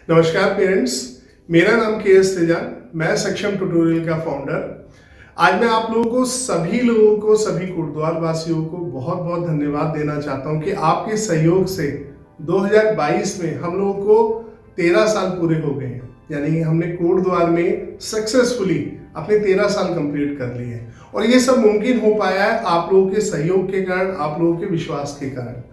नमस्कार पेरेंट्स, मेरा नाम के.एस. तेजान, मैं सक्षम ट्यूटोरियल का फाउंडर। आज मैं आप लोगों को सभी कुर्दवार वासियों को बहुत बहुत धन्यवाद देना चाहता हूं कि आपके सहयोग से 2022 में हम लोगों को 13 साल पूरे हो गए हैं। यानी हमने कोटद्वार में सक्सेसफुली अपने 13 साल कंप्लीट कर लिए हैं और ये सब मुमकिन हो पाया है आप लोगों के सहयोग के कारण, आप लोगों के विश्वास के कारण।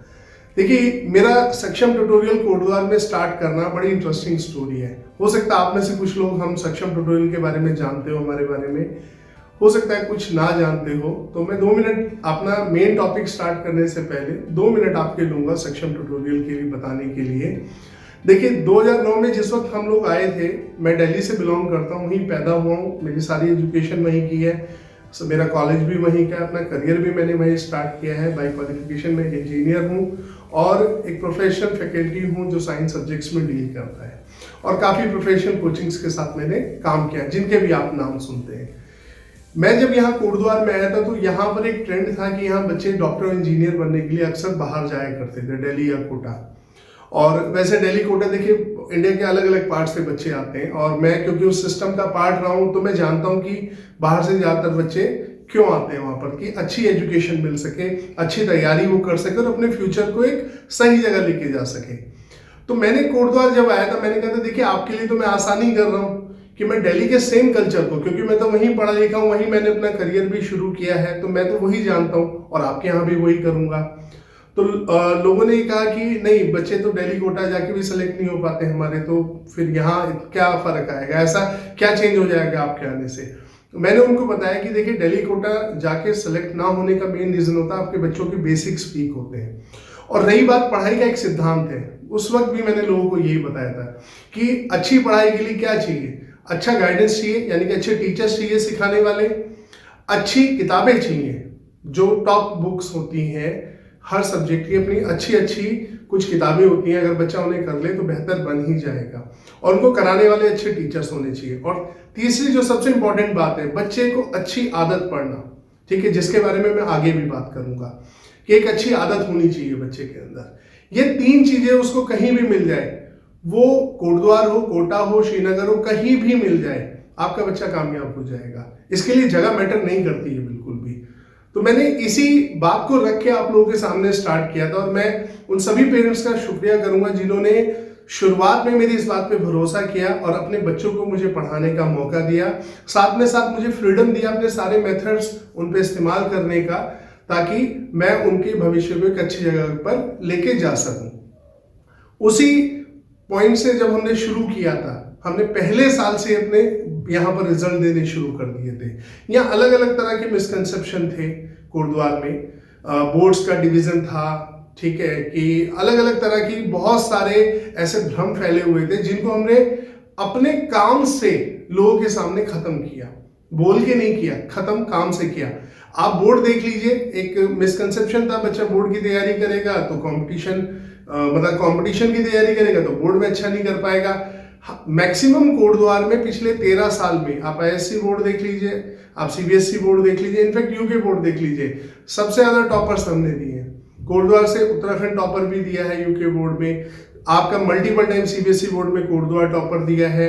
देखिए, मेरा सक्षम ट्यूटोरियल कोटद्वार में स्टार्ट करना बड़ी इंटरेस्टिंग स्टोरी है। हो सकता है आप में से कुछ लोग हम सक्षम ट्यूटोरियल के बारे में जानते हो, हमारे बारे में हो सकता है कुछ ना जानते हो। तो मैं 2 मिनट अपना मेन टॉपिक स्टार्ट करने से पहले 2 मिनट आपके लूंगा सक्षम ट्यूटोरियल के लिए बताने के लिए। देखिए, 2009 में जिस वक्त हम लोग आए थे, मैं दिल्ली से बिलोंग करता हूँ, वहीं पैदा हुआ हूँ, मेरी सारी एजुकेशन वहीं की है, मेरा कॉलेज भी वहीं का, अपना करियर भी मैंने वहीं स्टार्ट किया है। बाय क्वालिफिकेशन में इंजीनियर हूँ और एक प्रोफेशनल फैकल्टी हूँ जो साइंस सब्जेक्ट्स में डील करता है और काफ़ी प्रोफेशनल कोचिंग्स के साथ मैंने काम किया, जिनके भी आप नाम सुनते हैं। मैं जब यहाँ कोटद्वार में आया था तो यहाँ पर एक ट्रेंड था कि यहाँ बच्चे डॉक्टर और इंजीनियर बनने के लिए अक्सर बाहर जाया करते थे, दिल्ली या कोटा। और वैसे दिल्ली कोटा देखिए, इंडिया के अलग अलग पार्ट से बच्चे आते हैं और मैं क्योंकि उस सिस्टम का पार्ट रहा हूँ तो मैं जानता हूँ कि बाहर से ज़्यादातर बच्चे क्यों आते हैं वहाँ पर, कि अच्छी एजुकेशन मिल सके, अच्छी तैयारी वो कर सके और अपने फ्यूचर को एक सही जगह लेके जा सके। तो मैंने कोटद्वार जब आया था, मैंने कहा था देखिए आपके लिए तो मैं आसानी कर रहा हूँ कि मैं दिल्ली के सेम कल्चर को, क्योंकि मैं तो वहीं पढ़ा लिखा हूँ, वहीं मैंने अपना करियर भी शुरू किया है, तो मैं तो वही जानता हूँ और आपके यहाँ भी वही करूँगा। तो लोगों ने कहा कि नहीं, बच्चे तो दिल्ली कोटा जाके भी सेलेक्ट नहीं हो पाते हमारे, तो फिर यहाँ क्या फर्क आएगा, ऐसा क्या चेंज हो जाएगा आपके आने से। तो मैंने उनको बताया कि देखिए, दिल्ली कोटा जाके सेलेक्ट ना होने का मेन रीजन होता है आपके बच्चों के बेसिक्स वीक होते हैं। और रही बात पढ़ाई का, एक सिद्धांत है, उस वक्त भी मैंने लोगों को यही बताया था कि अच्छी पढ़ाई के लिए क्या चाहिए, अच्छा गाइडेंस चाहिए, यानी कि अच्छे टीचर्स चाहिए सिखाने वाले, अच्छी किताबें चाहिए, जो टॉप बुक्स होती हैं हर सब्जेक्ट की, अपनी अच्छी कुछ किताबें होती हैं, अगर बच्चा उन्हें कर ले तो बेहतर बन ही जाएगा, और उनको कराने वाले अच्छे टीचर्स होने चाहिए। और तीसरी जो सबसे इंपॉर्टेंट बात है, बच्चे को अच्छी आदत पढ़ना, ठीक है, जिसके बारे में मैं आगे भी बात करूंगा कि एक अच्छी आदत होनी चाहिए बच्चे के अंदर। ये 3 चीजें उसको कहीं भी मिल जाए, वो कोटद्वार हो, कोटा हो, श्रीनगर हो, कहीं भी मिल जाए, आपका बच्चा कामयाब हो जाएगा। इसके लिए जगह मैटर नहीं करती है बिल्कुल भी। तो मैंने इसी बात को रख के आप लोगों के सामने स्टार्ट किया था और मैं उन सभी पेरेंट्स का शुक्रिया करूंगा जिन्होंने शुरुआत में मेरी इस बात पे भरोसा किया और अपने बच्चों को मुझे पढ़ाने का मौका दिया, साथ में साथ मुझे फ्रीडम दिया अपने सारे मेथड्स उन पे इस्तेमाल करने का, ताकि मैं उनके भविष्य को एक अच्छी जगह पर लेके जा सकूं। उसी पॉइंट से जब हमने शुरू किया था, हमने पहले साल से अपने यहाँ पर रिजल्ट देने शुरू कर दिए थे। यहाँ अलग अलग तरह के मिसकंसेप्शन थे कोटद्वार में, बोर्ड्स का डिवीजन था, ठीक है, कि अलग अलग तरह की बहुत सारे ऐसे भ्रम फैले हुए थे जिनको हमने अपने काम से लोगों के सामने खत्म किया, बोल के नहीं किया, खत्म काम से किया। आप बोर्ड देख लीजिए, एक मिसकंसेप्शन था बच्चा बोर्ड की तैयारी करेगा तो कंपटीशन की तैयारी करेगा तो बोर्ड में अच्छा नहीं कर पाएगा। मैक्सिमम कोटद्वार में पिछले 13 साल में आप आईएससी बोर्ड देख लीजिए, आप सीबीएसई बोर्ड देख लीजिए, इनफैक्ट यूके बोर्ड देख लीजिए, सबसे ज्यादा टॉपर्स हमने दिए हैं। कोटद्वार से उत्तराखंड टॉपर भी दिया है यूके बोर्ड में, आपका मल्टीपल टाइम सीबीएसई बोर्ड में कोटद्वार टॉपर दिया है,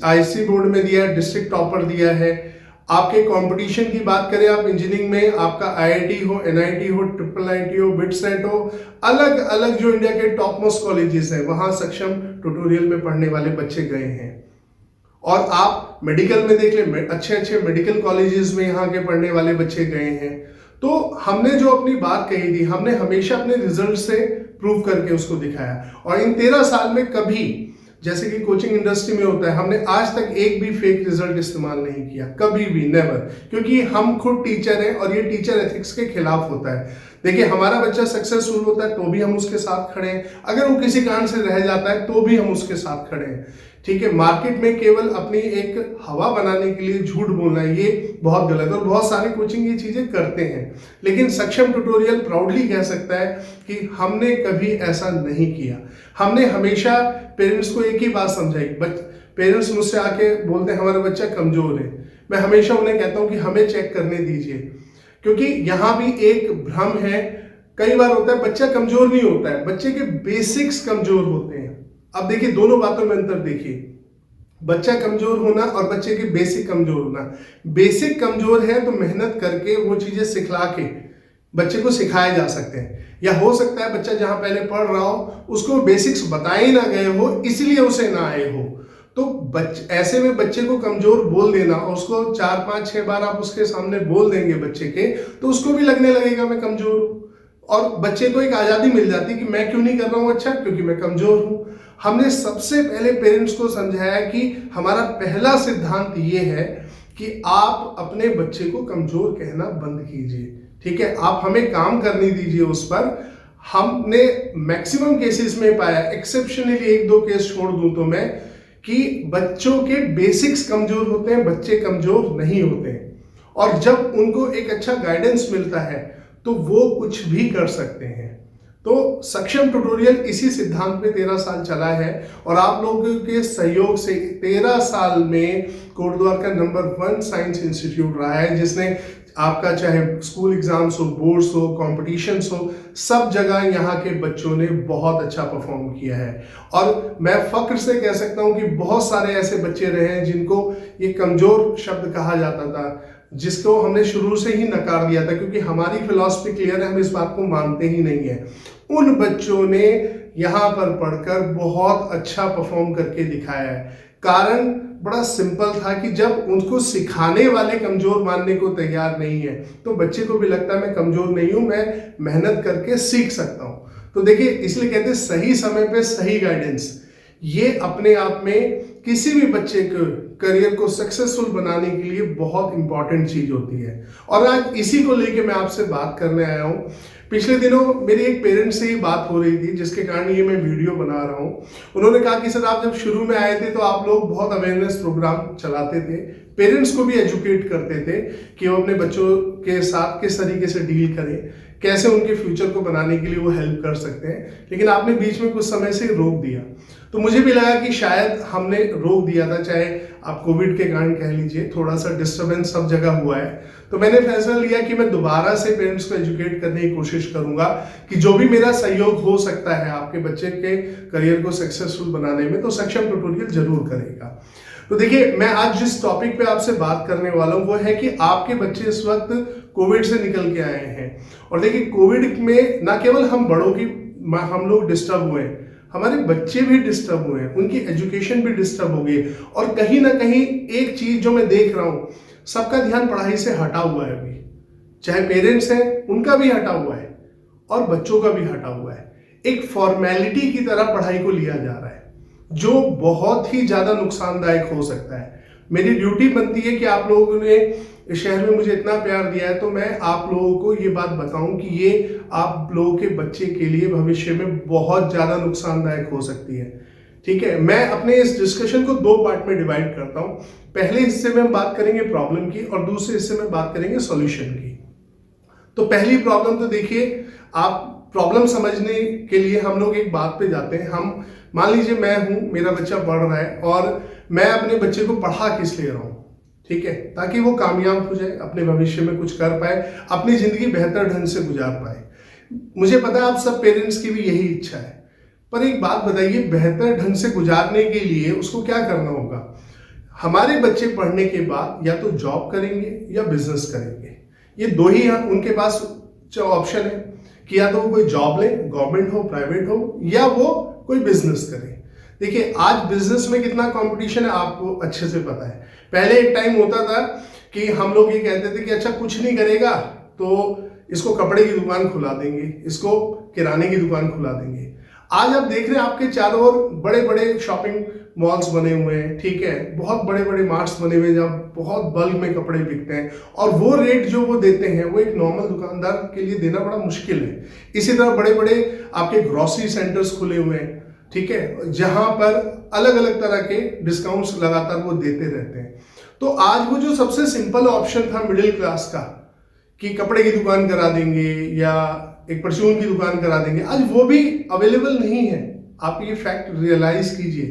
आईएससी बोर्ड में दिया है, डिस्ट्रिक्ट टॉपर दिया है। आपके कंपटीशन की बात करें, आप इंजीनियरिंग में आपका आईआईटी हो, एनआईटी हो, ट्रिपल आईटी हो, बिटसेट हो, अलग अलग जो इंडिया के टॉप मोस्ट कॉलेजेस हैं, वहां सक्षम ट्यूटोरियल में पढ़ने वाले बच्चे गए हैं। और आप मेडिकल में देख लें, अच्छे मेडिकल कॉलेजेस में यहाँ के पढ़ने वाले बच्चे गए हैं। तो हमने जो अपनी बात कही थी, हमने हमेशा अपने रिजल्ट से प्रूव करके उसको दिखाया। और इन 13 साल में कभी, जैसे कि कोचिंग इंडस्ट्री में होता है, हमने आज तक एक भी फेक रिजल्ट इस्तेमाल नहीं किया, कभी भी, नेवर, क्योंकि हम खुद टीचर हैं और ये टीचर एथिक्स के खिलाफ होता है। देखिए, हमारा बच्चा सक्सेसफुल होता है तो भी हम उसके साथ खड़े हैं, अगर वो किसी कारण से रह जाता है तो भी हम उसके साथ खड़े हैं, ठीक है। मार्केट में केवल अपनी एक हवा बनाने के लिए झूठ बोलना, ये बहुत गलत है और बहुत सारे कोचिंग ये चीजें करते हैं। लेकिन सक्षम ट्यूटोरियल प्राउडली कह सकता है कि हमने कभी ऐसा नहीं किया। हमने हमेशा पेरेंट्स को एक ही बात समझाई। पेरेंट्स मुझसे आके बोलते हैं हमारा बच्चा कमजोर है, मैं हमेशा उन्हें कहता हूं कि हमें चेक करने दीजिए, क्योंकि यहां भी एक भ्रम है। कई बार होता है बच्चा कमजोर नहीं होता है, बच्चे के बेसिक्स कमजोर होते हैं। अब देखिए दोनों बातों में अंतर देखिए, बच्चा कमजोर होना और बच्चे के बेसिक कमजोर होना। बेसिक कमजोर है तो मेहनत करके वो चीजें सिखला के बच्चे को सिखाए जा सकते हैं, या हो सकता है बच्चा जहां पहले पढ़ रहा हो उसको बेसिक्स बताए ना गए हो इसलिए उसे ना आए हो। तो ऐसे में बच्चे को कमजोर बोल देना और उसको 4 5 6 बार आप उसके सामने बोल देंगे बच्चे के, तो उसको भी लगने लगेगा मैं कमजोर हूं, और बच्चे को एक आजादी मिल जाती है कि मैं क्यों नहीं कर रहा हूं अच्छा, क्योंकि मैं कमजोर हूं। हमने सबसे पहले पेरेंट्स को समझाया कि हमारा पहला सिद्धांत ये है कि आप अपने बच्चे को कमजोर कहना बंद कीजिए, ठीक है। आप हमें काम करने दीजिए उस पर। हमने मैक्सिमम केसेस में पाया, एक्सेप्शनली 1 2 केस छोड़ दूं तो मैं, कि बच्चों के बेसिक्स कमजोर होते हैं, बच्चे कमजोर नहीं होते हैं। और जब उनको एक अच्छा गाइडेंस मिलता है तो वो कुछ भी कर सकते हैं। तो सक्षम ट्यूटोरियल इसी सिद्धांत पे 13 साल चला है, और आप लोगों के सहयोग से 13 साल में कोटद्वार का नंबर 1 साइंस इंस्टीट्यूट रहा है, जिसने आपका चाहे स्कूल एग्जाम्स हो, बोर्ड्स हो, कॉम्पिटिशन्स हो, सब जगह यहाँ के बच्चों ने बहुत अच्छा परफॉर्म किया है। और मैं फक्र से कह सकता हूँ कि बहुत सारे ऐसे बच्चे रहे हैं जिनको ये कमजोर शब्द कहा जाता था, जिसको हमने शुरू से ही नकार दिया था, क्योंकि हमारी फिलॉसफी क्लियर है, हम इस बात को मानते ही नहीं है। उन बच्चों ने यहाँ पर पढ़कर बहुत अच्छा परफॉर्म करके दिखाया है। कारण बड़ा सिंपल था कि जब उनको सिखाने वाले कमजोर मानने को तैयार नहीं है तो बच्चे को भी लगता है मैं कमजोर नहीं हूं, मैं मेहनत करके सीख सकता हूं। तो देखिए, इसलिए कहते हैं सही समय पे सही गाइडेंस, ये अपने आप में किसी भी बच्चे के करियर को सक्सेसफुल बनाने के लिए बहुत इंपॉर्टेंट चीज होती है। और आज इसी को लेके मैं आपसे बात करने आया हूं। पिछले दिनों मेरी एक पेरेंट से ही बात हो रही थी, जिसके कारण ये मैं वीडियो बना रहा हूं। उन्होंने कहा कि सर, आप जब शुरू में आए थे तो आप लोग बहुत अवेयरनेस प्रोग्राम चलाते थे, पेरेंट्स को भी एजुकेट करते थे कि वो अपने बच्चों के साथ किस तरीके से डील करें, कैसे उनके फ्यूचर को बनाने के लिए वो हेल्प कर सकते हैं, लेकिन आपने बीच में कुछ समय से रोक दिया। तो मुझे भी लगा कि शायद हमने रोक दिया था, चाहे आप कोविड के कारण कह लीजिए, थोड़ा सा डिस्टर्बेंस सब जगह हुआ है। तो मैंने फैसला लिया कि मैं दोबारा से पेरेंट्स को एजुकेट करने की कोशिश करूंगा कि जो भी मेरा सहयोग हो सकता है आपके बच्चे के करियर को सक्सेसफुल बनाने में, तो सक्षम ट्यूटोरियल जरूर करेगा। तो देखिए, मैं आज जिस टॉपिक पे आपसे बात करने वाला हूं वो है कि आपके बच्चे इस वक्त कोविड से निकल के आए हैं। और देखिए, कोविड में ना केवल हम बड़ों की हम लोग डिस्टर्ब हुए, हमारे बच्चे भी डिस्टर्ब हुए, उनकी एजुकेशन भी डिस्टर्ब हो गई। और कहीं ना कहीं एक चीज जो मैं देख रहा हूं, सबका ध्यान पढ़ाई से हटा हुआ है अभी, चाहे पेरेंट्स हैं उनका भी हटा हुआ है और बच्चों का भी हटा हुआ है। एक फॉर्मेलिटी की तरह पढ़ाई को लिया जा रहा है, जो बहुत ही ज्यादा नुकसानदायक हो सकता है। मेरी ड्यूटी बनती है कि आप लोगों ने इस शहर में मुझे इतना प्यार दिया है, तो मैं आप लोगों को ये बात बताऊं कि ये आप लोगों के बच्चे के लिए भविष्य में बहुत ज्यादा नुकसानदायक हो सकती है, ठीक है। मैं अपने इस डिस्कशन को 2 पार्ट में डिवाइड करता हूं। पहले हिस्से में हम बात करेंगे प्रॉब्लम की और दूसरे हिस्से में बात करेंगे सॉल्यूशन की। तो पहली प्रॉब्लम, तो देखिए, आप प्रॉब्लम समझने के लिए हम लोग एक बात पे जाते हैं। हम मान लीजिए मैं हूं, मेरा बच्चा पढ़ रहा है और मैं अपने बच्चे को पढ़ा किस ले रहा हूं, ठीक है, ताकि वो कामयाब हो जाए, अपने भविष्य में कुछ कर पाए, अपनी जिंदगी बेहतर ढंग से गुजार पाए। मुझे पता है आप सब पेरेंट्स की भी यही इच्छा है, पर एक बात बताइए, बेहतर ढंग से गुजारने के लिए उसको क्या करना होगा? हमारे बच्चे पढ़ने के बाद या तो जॉब करेंगे या बिजनेस करेंगे, ये 2 ही उनके पास ऑप्शन है कि या तो वो कोई जॉब ले, गवर्नमेंट हो, प्राइवेट हो, या वो कोई बिजनेस करे। देखिए, आज बिजनेस में कितना कंपटीशन है आपको अच्छे से पता है। पहले एक टाइम होता था कि हम लोग ये कहते थे कि अच्छा, कुछ नहीं करेगा तो इसको कपड़े की दुकान खुला देंगे, इसको किराने की दुकान खुला देंगे। आज आप देख रहे हैं आपके चारों ओर बड़े बड़े शॉपिंग मॉल्स बने हुए हैं, ठीक है, बहुत बड़े बड़े मार्ट्स बने हुए हैं जहाँ बहुत बल्क में कपड़े बिकते हैं, और वो रेट जो वो देते हैं वो एक नॉर्मल दुकानदार के लिए देना बड़ा मुश्किल है। इसी तरह बड़े बड़े आपके ग्रोसरी सेंटर्स खुले हुए हैं, ठीक है, जहां पर अलग अलग तरह के डिस्काउंट्स लगातार वो देते रहते हैं। तो आज वो जो सबसे सिंपल ऑप्शन था मिडिल क्लास का कि कपड़े की दुकान करा देंगे या एक परचून की दुकान करा देंगे, आज वो भी अवेलेबल नहीं है। आप ये फैक्ट रियलाइज कीजिए,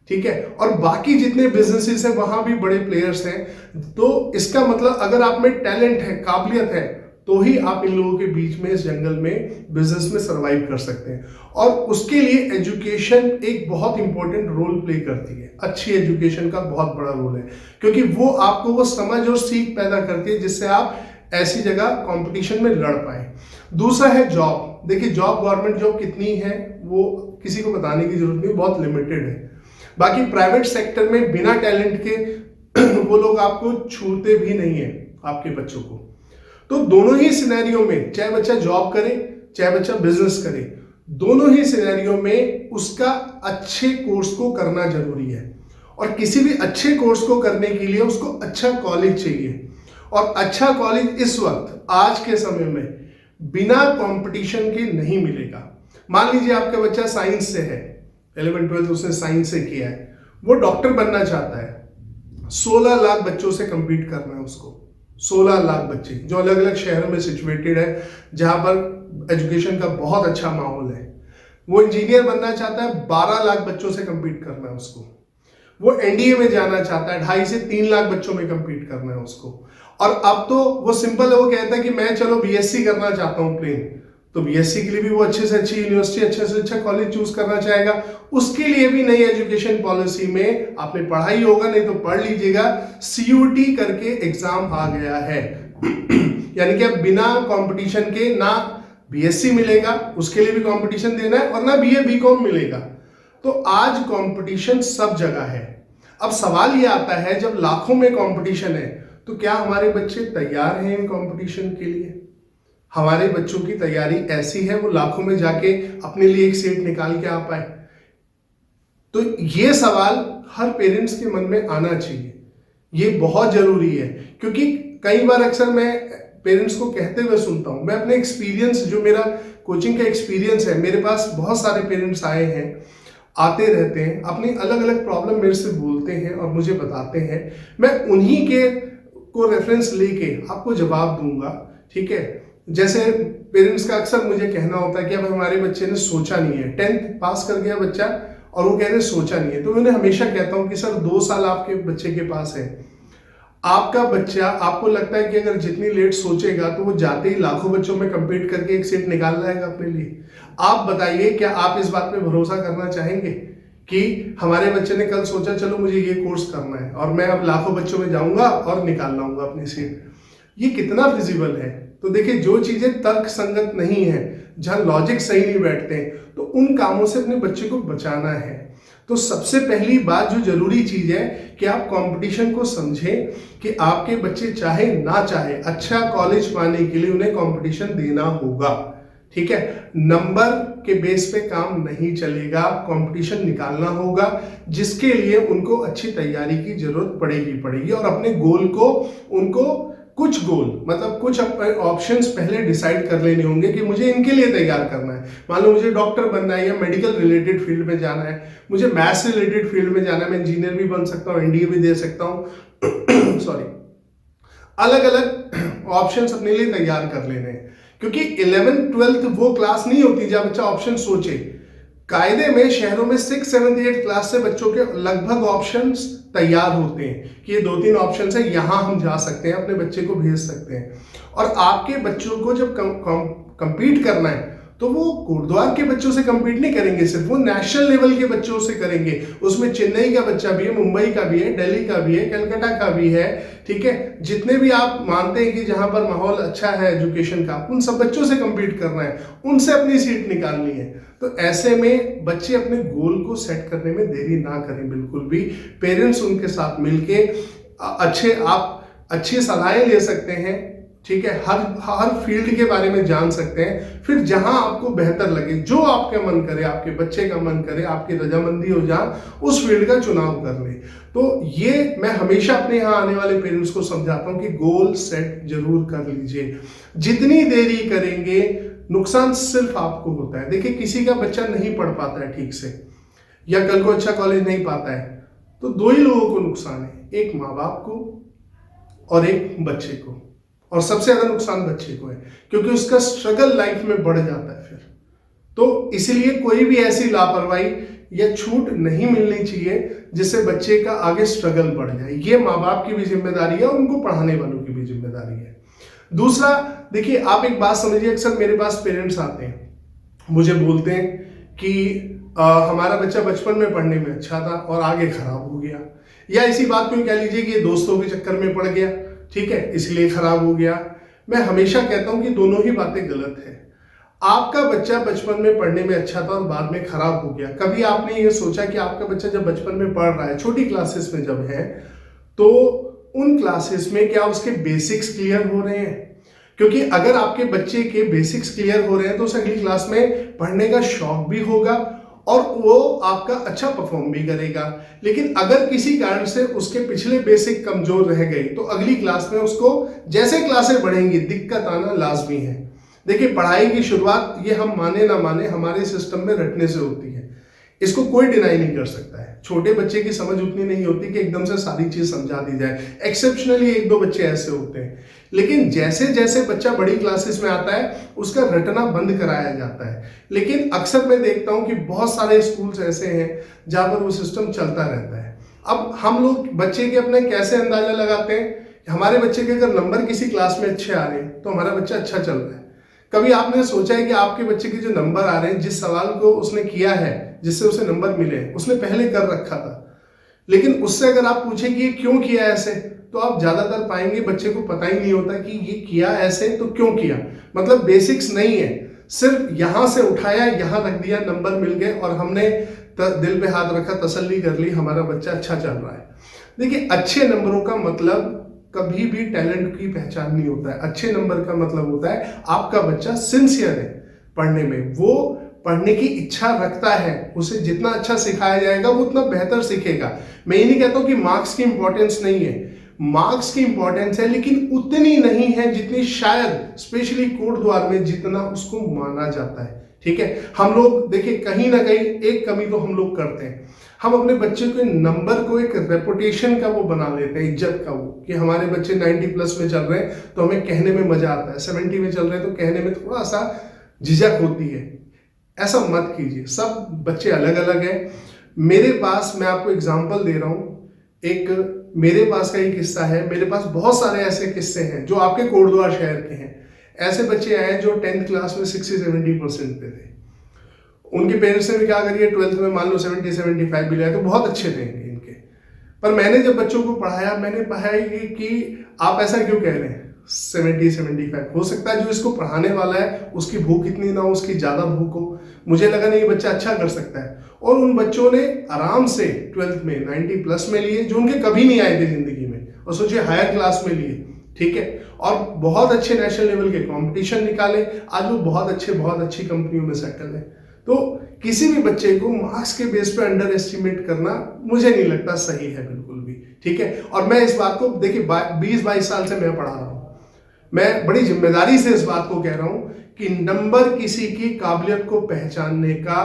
ठीक है। और बाकी जितने बिजनेसेस हैं वहां भी बड़े प्लेयर्स हैं। तो इसका मतलब अगर आप में टैलेंट है, काबिलियत है, तो ही आप इन लोगों के बीच में इस जंगल में बिजनेस में सरवाइव कर सकते हैं। और उसके लिए एजुकेशन एक बहुत इंपॉर्टेंट रोल प्ले करती है। अच्छी एजुकेशन का बहुत बड़ा रोल है, क्योंकि वो आपको वो समझ और सीख पैदा करती है जिससे आप ऐसी जगह कंपटीशन में लड़ पाए। दूसरा है जॉब। देखिए, जॉब गवर्नमेंट जॉब कितनी है वो किसी को बताने की जरूरत नहीं, बहुत लिमिटेड है। बाकी प्राइवेट सेक्टर में बिना टैलेंट के वो लोग आपको छूते भी नहीं है, आपके बच्चों को। तो दोनों ही सिनेरियो में, चाहे बच्चा जॉब करे चाहे बच्चा बिजनेस करे, दोनों ही सिनेरियो में उसका अच्छे कोर्स को करना जरूरी है। और किसी भी अच्छे कोर्स को करने के लिए उसको अच्छा कॉलेज चाहिए। और अच्छा कॉलेज इस वक्त आज के समय में बिना कंपटीशन के नहीं मिलेगा। मान लीजिए आपका बच्चा साइंस से है, 11th-12th उसने साइंस से किया है, वो डॉक्टर बनना चाहता है, 16 लाख बच्चों से कंपीट करना है उसको। 16 लाख बच्चे जो अलग अलग शहरों में सिचुएटेड है, जहां पर एजुकेशन का बहुत अच्छा माहौल है। वो इंजीनियर बनना चाहता है, 12 लाख बच्चों से कंपीट करना है उसको। वो एनडीए में जाना चाहता है, 2.5 से 3 लाख बच्चों में कंपीट करना है उसको। और अब तो वो सिंपल है, वो कहता है कि मैं चलो बीएससी करना चाहता हूँ प्लेन, तो बीएससी के लिए भी वो अच्छे से अच्छी यूनिवर्सिटी, अच्छे से अच्छा कॉलेज चूज करना चाहेगा। उसके लिए भी नई एजुकेशन पॉलिसी में आपने पढ़ा ही होगा, नहीं तो पढ़ लीजिएगा, सीयूटी करके एग्जाम आ गया है। यानी कि अब बिना कंपटीशन के ना बीएससी मिलेगा, उसके लिए भी कंपटीशन देना है, और ना बीए बीकॉम मिलेगा। तो आज कंपटीशन सब जगह है। अब सवाल ये आता है, जब लाखों में कंपटीशन है तो क्या हमारे बच्चे तैयार हैं इन कंपटीशन के लिए? हमारे बच्चों की तैयारी ऐसी है वो लाखों में जाके अपने लिए एक सीट निकाल के आ पाए? तो ये सवाल हर पेरेंट्स के मन में आना चाहिए, ये बहुत जरूरी है। क्योंकि कई बार अक्सर मैं पेरेंट्स को कहते हुए सुनता हूं, मैं अपने एक्सपीरियंस, जो मेरा कोचिंग का एक्सपीरियंस है, मेरे पास बहुत सारे पेरेंट्स आए हैं, आते रहते हैं, अपनी अलग अलग प्रॉब्लम मेरे से बोलते हैं और मुझे बताते हैं। मैं उन्हीं के को रेफरेंस लेके आपको जवाब दूंगा, ठीक है। जैसे पेरेंट्स का अक्सर मुझे कहना होता है कि अब हमारे बच्चे ने सोचा नहीं है, 10th पास कर गया बच्चा और वो कह रहे सोचा नहीं है। तो मैं उन्हें हमेशा कहता हूं कि सर 2 साल आपके बच्चे के पास है, आपका बच्चा, आपको लगता है कि अगर जितनी लेट सोचेगा तो वो जाते ही लाखों बच्चों में कंपीट करके एक सीट निकाल लाएगा अपने लिए? आप बताइए, क्या आप इस बात पे भरोसा करना चाहेंगे कि हमारे बच्चे ने कल सोचा चलो मुझे ये कोर्स करना है और मैं अब लाखों बच्चों में जाऊंगा और निकाल लाऊंगा अपनी सीट? ये कितना फिजिबल है? तो देखिए, जो चीजें तर्क संगत नहीं है, जहां लॉजिक सही नहीं बैठते हैं, तो उन कामों से अपने बच्चे को बचाना है। तो सबसे पहली बात जो जरूरी चीज है कि आप कंपटीशन को समझें कि आपके बच्चे चाहे ना चाहे अच्छा कॉलेज पाने के लिए उन्हें कंपटीशन देना होगा, ठीक है। नंबर के बेस पे काम नहीं चलेगा, कंपटीशन निकालना होगा, जिसके लिए उनको अच्छी तैयारी की जरूरत पड़ेगी और अपने गोल को, उनको कुछ गोल मतलब कुछ ऑप्शंस पहले डिसाइड कर लेने होंगे कि मुझे इनके लिए तैयार करना है। मान लो मुझे डॉक्टर बनना है या मेडिकल रिलेटेड फील्ड में जाना है, मुझे मैथ्स रिलेटेड फील्ड में जाना है, मैं इंजीनियर भी बन सकता हूँ, एनडीए भी दे सकता हूँ सॉरी, अलग अलग ऑप्शंस अपने लिए तैयार कर लेने हैं। क्योंकि 11th-12th वो क्लास नहीं होती जहां बच्चा ऑप्शन सोचे। कायदे में शहरों में 6th, 7th, 8th क्लास से बच्चों के लगभग ऑप्शंस तैयार होते हैं कि ये 2-3 ऑप्शन है, यहां हम जा सकते हैं, अपने बच्चे को भेज सकते हैं। और आपके बच्चों को जब कंपीट करना है तो वो गुरुद्वार के बच्चों से कंपीट नहीं करेंगे, सिर्फ वो नेशनल लेवल के बच्चों से करेंगे। उसमें चेन्नई का बच्चा भी है, मुंबई का भी है, दिल्ली का भी है, कलकत्ता का भी है, ठीक है। जितने भी आप मानते हैं कि जहां पर माहौल अच्छा है एजुकेशन का, उन सब बच्चों से कंपीट करना है, उनसे अपनी सीट निकालनी है। तो ऐसे में बच्चे अपने गोल को सेट करने में देरी ना करें बिल्कुल भी। पेरेंट्स उनके साथ मिलके आप अच्छी सलाहें ले सकते हैं, ठीक है, हर फील्ड के बारे में जान सकते हैं। फिर जहां आपको बेहतर लगे, जो आपका मन करे, आपके बच्चे का मन करे, आपकी रजामंदी हो, जहां उस फील्ड का चुनाव कर ले। तो ये मैं हमेशा अपने यहाँ आने वाले पेरेंट्स को समझाता हूं कि गोल सेट जरूर कर लीजिए। जितनी देरी करेंगे नुकसान सिर्फ आपको होता है। देखिए, किसी का बच्चा नहीं पढ़ पाता है ठीक से या कल को अच्छा कॉलेज नहीं पाता है, तो 2 ही लोगों को नुकसान है, एक माँ बाप को और एक बच्चे को। और सबसे ज्यादा नुकसान बच्चे को है, क्योंकि उसका स्ट्रगल लाइफ में बढ़ जाता है फिर। तो इसीलिए कोई भी ऐसी लापरवाही या छूट नहीं मिलनी चाहिए जिससे बच्चे का आगे स्ट्रगल बढ़ जाए। ये माँ बाप की भी जिम्मेदारी है और उनको पढ़ाने वालों की भी जिम्मेदारी है। दूसरा, देखिए आप एक बात समझिए, अक्सर मेरे पास पेरेंट्स आते हैं, मुझे बोलते हैं कि हमारा बच्चा बचपन में पढ़ने में अच्छा था और आगे खराब हो गया, या इसी बात को कह लीजिए कि दोस्तों के चक्कर में पड़ गया, ठीक है, इसलिए खराब हो गया। मैं हमेशा कहता हूं कि दोनों ही बातें गलत है। आपका बच्चा बचपन में पढ़ने में अच्छा था और बाद में खराब हो गया, कभी आपने ये सोचा कि आपका बच्चा जब बचपन में पढ़ रहा है, छोटी क्लासेस में जब है, तो उन क्लासेस में क्या उसके बेसिक्स क्लियर हो रहे हैं? क्योंकि अगर आपके बच्चे के बेसिक्स क्लियर हो रहे हैं तो उसे अगली क्लास में पढ़ने का शौक भी होगा और वो आपका अच्छा परफॉर्म भी करेगा। लेकिन अगर किसी कारण से उसके पिछले बेसिक कमजोर रह गए तो अगली क्लास में उसको जैसे क्लासें बढ़ेंगी दिक्कत आना लाजमी है। देखिए पढ़ाई की शुरुआत, ये हम माने ना माने, हमारे सिस्टम में रटने से होती है, इसको कोई डिनाई नहीं कर सकता है। छोटे बच्चे की समझ उतनी नहीं होती कि एकदम से सारी चीज समझा दी जाए, एक्सेप्शनली एक दो बच्चे ऐसे होते हैं। लेकिन जैसे जैसे बच्चा बड़ी क्लासेस में आता है उसका रटना बंद कराया जाता है। लेकिन अक्सर मैं देखता हूं कि बहुत सारे स्कूल्स ऐसे हैं जहां पर वो सिस्टम चलता रहता है। अब हम लोग बच्चे के अपने कैसे अंदाजा लगाते हैं? हमारे बच्चे के अगर नंबर किसी क्लास में अच्छे आ रहे हैं तो हमारा बच्चा अच्छा चल रहा है। कभी आपने सोचा है कि आपके बच्चे के जो नंबर आ रहे हैं, जिस सवाल को उसने किया है जिससे उसे नंबर मिले, उसने पहले कर रखा था, लेकिन उससे अगर आप पूछें कि ये क्यों किया ऐसे, तो आप ज्यादातर पाएंगे बच्चे को पता ही नहीं होता कि ये किया ऐसे तो क्यों किया। मतलब बेसिक्स नहीं है, सिर्फ यहां से उठाया, यहां रख दिया, नंबर मिल गए और हमने दिल पे हाथ रखा, तसल्ली कर ली, हमारा बच्चा अच्छा चल रहा है। देखिए अच्छे नंबरों का मतलब कभी भी टैलेंट की पहचान नहीं होता है। अच्छे नंबर का मतलब होता है आपका बच्चा सिंसियर है पढ़ने में, वो पढ़ने की इच्छा रखता है, उसे जितना अच्छा सिखाया जाएगा वो उतना बेहतर सीखेगा। मैं ये नहीं कहता हूं कि मार्क्स की इंपॉर्टेंस नहीं है, मार्क्स की इंपॉर्टेंस है, लेकिन उतनी नहीं है जितनी शायद स्पेशली कोड द्वार में जितना उसको माना जाता है। ठीक है, हम लोग देखिए कहीं ना कहीं एक कमी तो हम लोग करते हैं, हम अपने बच्चे के नंबर को एक रेपुटेशन का वो बना लेते हैं, इज्जत का वो, कि हमारे बच्चे 90 प्लस में चल रहे हैं तो हमें कहने में मजा आता है, 70 में चल रहे हैं तो कहने में थोड़ा सा झिझक होती है। ऐसा मत कीजिए, सब बच्चे अलग अलग हैं। मेरे पास, मैं आपको एग्जांपल दे रहा हूं, एक मेरे पास का ही किस्सा है, मेरे पास बहुत सारे ऐसे किस्से हैं जो आपके कोटद्वार शहर के हैं। ऐसे बच्चे आए जो 10th क्लास में 60-70% पे थे, उनके पेरेंट्स ने भी क्या करिए 12th में मान लो 70-75 भी लाए तो बहुत अच्छे थे इनके। पर मैंने जब बच्चों को पढ़ाया, मैंने पढ़ाया कि आप ऐसा क्यों कह रहे हैं 70-75, हो सकता है जो इसको पढ़ाने वाला है उसकी भूख इतनी ना हो, उसकी ज्यादा भूख हो। मुझे लगा नहीं, ये बच्चा अच्छा कर सकता है, और उन बच्चों ने आराम से 12th में 90 प्लस में लिए, जो उनके कभी नहीं आए थे जिंदगी में, और सोचिए हायर क्लास में लिए, ठीक है, और बहुत अच्छे नेशनल लेवल के कंपटीशन निकाले, आज वो बहुत अच्छी कंपनियों में सेटल है। तो किसी भी बच्चे को मार्क्स के बेस पे अंडर एस्टिमेट करना मुझे नहीं लगता सही है बिल्कुल भी, ठीक है। और मैं इस बात को देखिए 20-22 साल से मैं पढ़ा रहा हूं, मैं बड़ी जिम्मेदारी से इस बात को कह रहा हूं कि नंबर किसी की काबिलियत को पहचानने का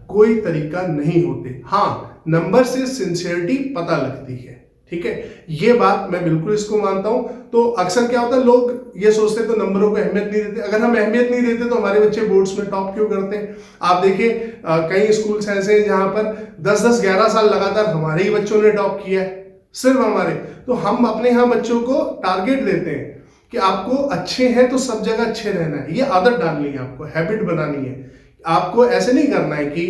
कोई तरीका नहीं होते। हाँ, नंबर से सिंसियरिटी पता लगती है, ठीक है, ये बात मैं बिल्कुल इसको मानता हूं। तो अक्सर क्या होता है, लोग ये सोचते तो नंबरों को अहमियत नहीं देते। अगर हम अहमियत नहीं देते तो हमारे बच्चे बोर्ड्स में टॉप क्यों करते हैं? आप देखिए कई स्कूल्स ऐसे हैं जहां पर 10-10, 11 साल लगातार हमारे ही बच्चों ने टॉप किया है, सिर्फ हमारे। तो हम अपने यहाँ बच्चों को टारगेट देते हैं कि आपको अच्छे हैं तो सब जगह अच्छे रहना है, ये आदत डालनी है, आपको हैबिट बनानी है। आपको ऐसे नहीं करना है कि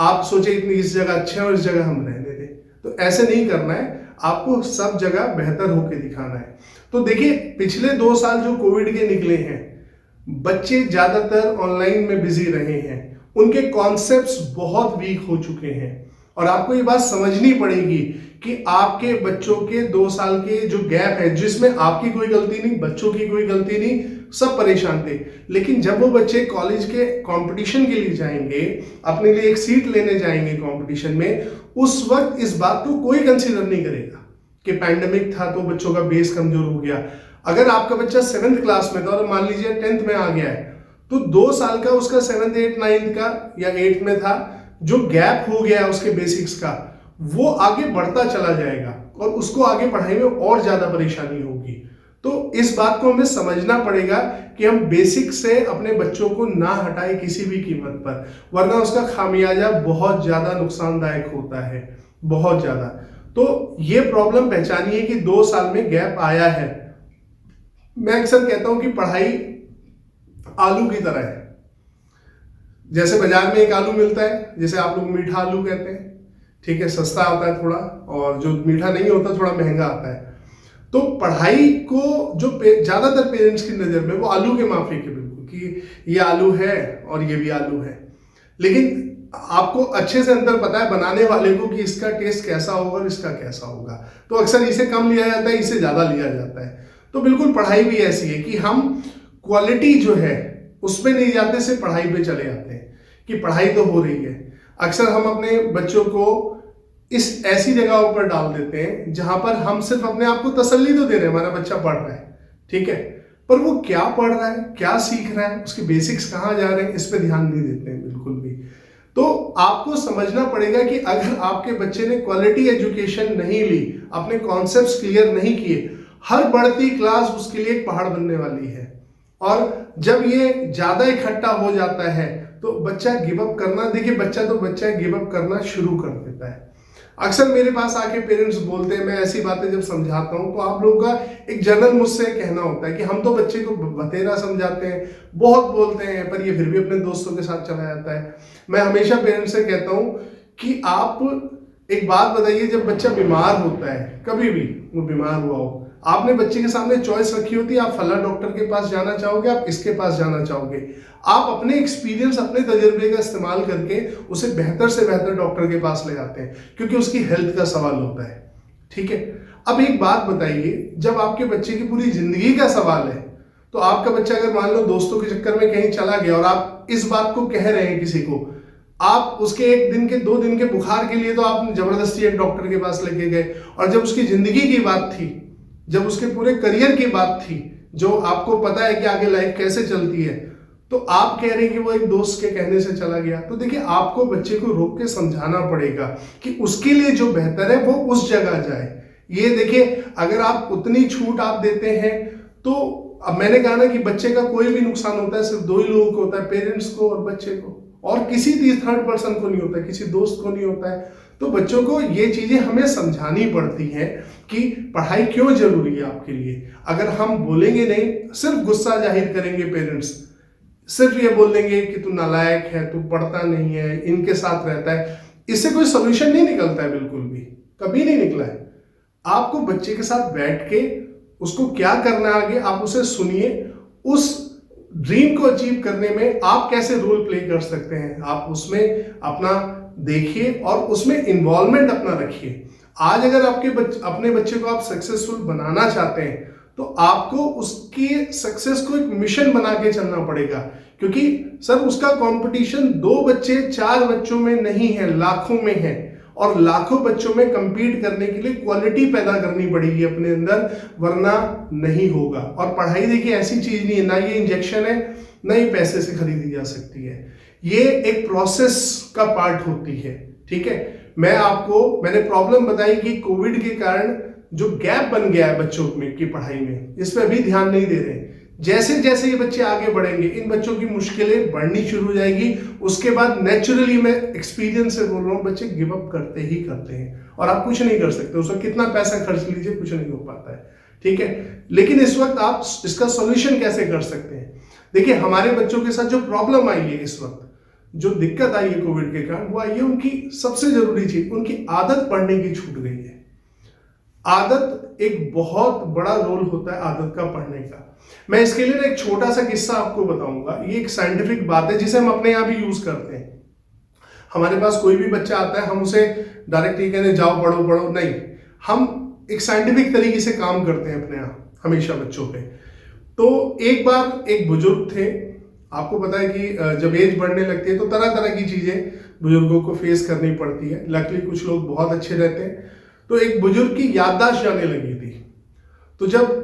आप सोचे इतनी इस जगह अच्छे हैं और इस जगह हम रहने दें, तो ऐसे नहीं करना है, आपको सब जगह बेहतर होकर दिखाना है। तो देखिए पिछले 2 साल जो कोविड के निकले हैं, बच्चे ज्यादातर ऑनलाइन में बिजी रहे हैं, उनके कॉन्सेप्ट्स बहुत वीक हो चुके हैं, और आपको ये बात समझनी पड़ेगी कि आपके बच्चों के 2 साल के जो गैप है, जिसमें आपकी कोई गलती नहीं, बच्चों की कोई गलती नहीं, सब परेशान थे। लेकिन जब वो बच्चे कॉलेज के कंपटीशन के लिए जाएंगे, अपने लिए एक सीट लेने जाएंगे कंपटीशन में, उस वक्त इस बात को कोई कंसीडर नहीं करेगा कि पैंडेमिक था तो बच्चों का बेस कमजोर हो गया। अगर आपका बच्चा 7th क्लास में था और मान लीजिए 10th में आ गया है, तो 2 साल का उसका 7th, 8th, 9th का या 8th में था जो गैप हो गया उसके बेसिक्स का, वो आगे बढ़ता चला जाएगा और उसको आगे पढ़ाई में और ज्यादा परेशानी होगी। तो इस बात को हमें समझना पड़ेगा कि हम बेसिक से अपने बच्चों को ना हटाएं किसी भी कीमत पर, वरना उसका खामियाजा बहुत ज्यादा नुकसानदायक होता है, बहुत ज्यादा। तो ये प्रॉब्लम पहचानिए कि 2 साल में गैप आया है। मैं अक्सर कहता हूं कि पढ़ाई आलू की तरह है। जैसे बाजार में एक आलू मिलता है, जैसे आप लोग मीठा आलू कहते हैं, ठीक है, सस्ता आता है थोड़ा, और जो मीठा नहीं होता थोड़ा महंगा आता है। तो पढ़ाई को जो ज्यादातर पेरेंट्स की नजर में वो आलू के माफिक है बिल्कुल, कि ये आलू है और ये भी आलू है, लेकिन आपको अच्छे से अंतर पता है बनाने वाले को कि इसका टेस्ट कैसा होगा और इसका कैसा होगा। तो अक्सर इसे कम लिया जाता है, इसे ज्यादा लिया जाता है। तो बिल्कुल पढ़ाई भी ऐसी है कि हम क्वालिटी जो है उसमें नहीं जाते, सिर्फ पढ़ाई पे चले जाते हैं कि पढ़ाई तो हो रही है। अक्सर हम अपने बच्चों को इस ऐसी जगहों पर डाल देते हैं जहां पर हम सिर्फ अपने आप को तसल्ली तो दे रहे हैं, हमारा बच्चा पढ़ रहा है, ठीक है, पर वो क्या पढ़ रहा है, क्या सीख रहा है, उसके बेसिक्स कहाँ जा रहे हैं, इस पे ध्यान नहीं देते हैं बिल्कुल भी। तो आपको समझना पड़ेगा कि अगर आपके बच्चे ने क्वालिटी एजुकेशन नहीं ली, अपने कॉन्सेप्ट्स क्लियर नहीं किए, हर बढ़ती क्लास उसके लिए एक पहाड़ बनने वाली है। और जब ये ज्यादा इकट्ठा हो जाता है तो बच्चा गिव अप करना, देखिए बच्चा गिव अप करना शुरू कर देता है। अक्सर मेरे पास आके पेरेंट्स बोलते हैं, मैं ऐसी बातें जब समझाता हूं तो आप लोगों का एक जनरल मुझसे कहना होता है कि हम तो बच्चे को बतेरा समझाते हैं, बहुत बोलते हैं, पर ये फिर भी अपने दोस्तों के साथ चला जाता है। मैं हमेशा पेरेंट्स से कहता हूं कि आप एक बात बताइए, जब बच्चा बीमार होता है, कभी भी वो बीमार हुआ हो, आपने बच्चे के सामने चॉइस रखी होती है, आप फला डॉक्टर के पास जाना चाहोगे, आप इसके पास जाना चाहोगे। आप अपने एक्सपीरियंस, अपने तजुर्बे का इस्तेमाल करके उसे बेहतर से बेहतर डॉक्टर के पास ले जाते हैं, क्योंकि उसकी हेल्थ का सवाल होता है, ठीक है। अब एक बात बताइए, जब आपके बच्चे की पूरी जिंदगी का सवाल है, तो आपका बच्चा अगर मान लो दोस्तों के चक्कर में कहीं चला गया और आप इस बात को कह रहे हैं किसी को, आप उसके 1 दिन के 2 दिन के बुखार के लिए तो आप जबरदस्ती एक डॉक्टर के पास लेके गए, और जब उसकी जिंदगी की बात थी, जब उसके पूरे करियर की बात थी, जो आपको पता है कि आगे लाइफ कैसे चलती है, तो आप कह रहे हैं कि वो एक दोस्त के कहने से चला गया। तो देखिए, आपको बच्चे को रोक के समझाना पड़ेगा कि उसके लिए जो बेहतर है वो उस जगह जाए। ये देखिए, अगर आप उतनी छूट आप देते हैं तो अब मैंने कहा ना कि बच्चे का कोई भी नुकसान होता है सिर्फ 2 ही लोगों को होता है, पेरेंट्स को और बच्चे को, और किसी थर्ड पर्सन को नहीं होता है, किसी दोस्त को नहीं होता है। तो बच्चों को ये चीजें हमें समझानी पड़ती हैं कि पढ़ाई क्यों जरूरी है आपके लिए। अगर हम बोलेंगे नहीं, सिर्फ गुस्सा जाहिर करेंगे पेरेंट्स, सिर्फ ये बोल देंगे कि तू नालायक है, तू पढ़ता नहीं है, इनके साथ रहता है, इससे कोई सोल्यूशन नहीं निकलता है, बिल्कुल भी कभी नहीं निकला है। आपको बच्चे के साथ बैठ के उसको क्या करना है आगे, आप उसे सुनिए, उस ड्रीम को अचीव करने में आप कैसे रोल प्ले कर सकते हैं, आप उसमें अपना देखिए और उसमें इन्वॉल्वमेंट अपना रखिए। आज अगर अपने बच्चे को आप सक्सेसफुल बनाना चाहते हैं तो आपको उसकी सक्सेस को एक मिशन बना के चलना पड़ेगा, क्योंकि सर उसका कंपटीशन 2 बच्चे 4 बच्चों में नहीं है, लाखों में है, और लाखों बच्चों में कंपीट करने के लिए क्वालिटी पैदा करनी पड़ेगी अपने अंदर, वरना नहीं होगा। और पढ़ाई देखिए ऐसी चीज नहीं है, ना ये इंजेक्शन है, ना ये पैसे से खरीदी जा सकती है, ये एक प्रोसेस का पार्ट होती है, ठीक है। मैंने प्रॉब्लम बताई कि कोविड के कारण जो गैप बन गया है बच्चों में की पढ़ाई में, इस पर अभी ध्यान नहीं दे रहे। जैसे जैसे ये बच्चे आगे बढ़ेंगे, इन बच्चों की मुश्किलें बढ़नी शुरू हो जाएगी। उसके बाद नेचुरली, मैं एक्सपीरियंस से बोल रहा हूँ, बच्चे गिव अप करते ही करते हैं, और आप कुछ नहीं कर सकते, उसका कितना पैसा खर्च लीजिए कुछ नहीं हो पाता है, ठीक है। लेकिन इस वक्त आप इसका सॉल्यूशन कैसे कर सकते हैं? देखिए, हमारे बच्चों के साथ जो प्रॉब्लम आई है इस वक्त, जो दिक्कत आई है कोविड के कारण, वो आई है उनकी सबसे जरूरी चीज, उनकी आदत पढ़ने की छूट गई है। आदत एक बहुत बड़ा रोल होता है आदत का पढ़ने का। मैं इसके लिए एक छोटा सा किस्सा आपको बताऊंगा। ये एक साइंटिफिक बात है जिसे हम अपने यहाँ भी यूज करते हैं। हमारे पास कोई भी बच्चा आता है, हम उसे डायरेक्ट ये कहते जाओ पढ़ो पढ़ो नहीं, हम एक साइंटिफिक तरीके से काम करते हैं अपने यहाँ हमेशा बच्चों पे। तो एक बार एक बुजुर्ग थे, आपको पता है कि जब एज बढ़ने लगती है तो तरह तरह की चीजें बुजुर्गों को फेस करनी पड़ती है। लकीली कुछ लोग बहुत अच्छे रहते हैं। तो एक बुजुर्ग की याददाश्त जाने लगी थी, तो जब